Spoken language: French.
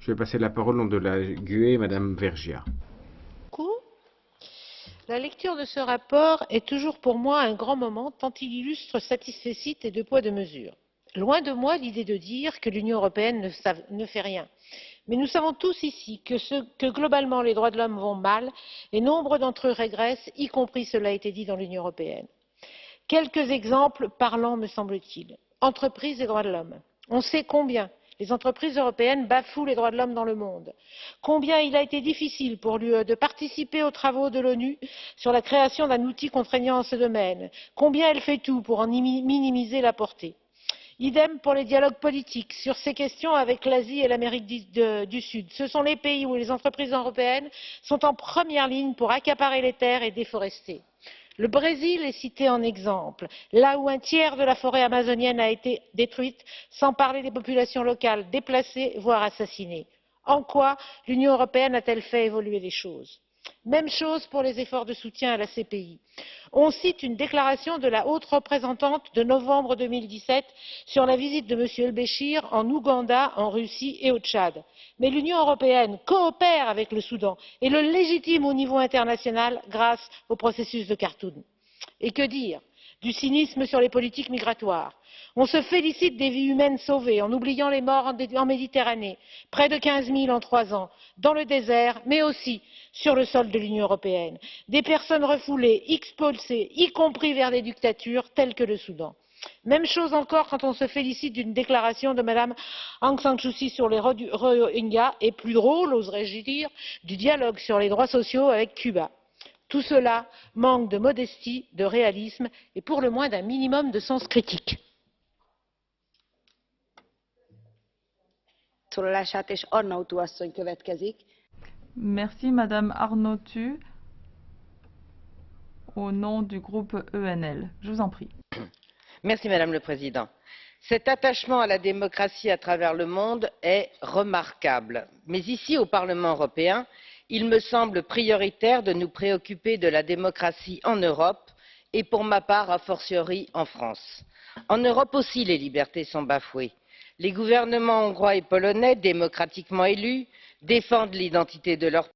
Je vais passer la parole au nom de la GUE, Madame Vergiat. La lecture de ce rapport est toujours pour moi un grand moment, tant il illustre satisfecit et deux poids deux mesures. Loin de moi l'idée de dire que l'Union européenne ne fait rien. Mais nous savons tous ici que globalement les droits de l'homme vont mal et nombre d'entre eux régressent, y compris, cela a été dit, dans l'Union européenne. Quelques exemples parlants, me semble-t-il. Entreprises et droits de l'homme. On sait combien les entreprises européennes bafouent les droits de l'homme dans le monde, combien il a été difficile pour l'UE de participer aux travaux de l'ONU sur la création d'un outil contraignant en ce domaine, combien elle fait tout pour en minimiser la portée. Idem pour les dialogues politiques sur ces questions avec l'Asie et l'Amérique du Sud. Ce sont les pays où les entreprises européennes sont en première ligne pour accaparer les terres et déforester. Le Brésil est cité en exemple, là où un tiers de la forêt amazonienne a été détruite, sans parler des populations locales déplacées, voire assassinées. En quoi l'Union européenne a-t-elle fait évoluer les choses? Même chose pour les efforts de soutien à la CPI. On cite une déclaration de la haute représentante de novembre 2017 sur la visite de M. El-Béchir en Ouganda, en Russie et au Tchad. Mais l'Union européenne coopère avec le Soudan et le légitime au niveau international grâce au processus de Khartoum. Et que dire du cynisme sur les politiques migratoires? On se félicite des vies humaines sauvées en oubliant les morts en Méditerranée, près de 15 000 en 3 ans, dans le désert, mais aussi sur le sol de l'Union européenne. Des personnes refoulées, expulsées, y compris vers des dictatures telles que le Soudan. Même chose encore quand on se félicite d'une déclaration de Mme Aung San Suu Kyi sur les Rohingyas et, plus drôle, oserais-je dire, du dialogue sur les droits sociaux avec Cuba. Tout cela manque de modestie, de réalisme et pour le moins d'un minimum de sens critique. Merci Madame Arnautu au nom du groupe ENL. Je vous en prie. Merci Madame le Président. Cet attachement à la démocratie à travers le monde est remarquable. Mais ici, au Parlement européen, il me semble prioritaire de nous préoccuper de la démocratie en Europe et pour ma part, a fortiori en France. En Europe aussi, les libertés sont bafouées. Les gouvernements hongrois et polonais, démocratiquement élus, défendent l'identité de leur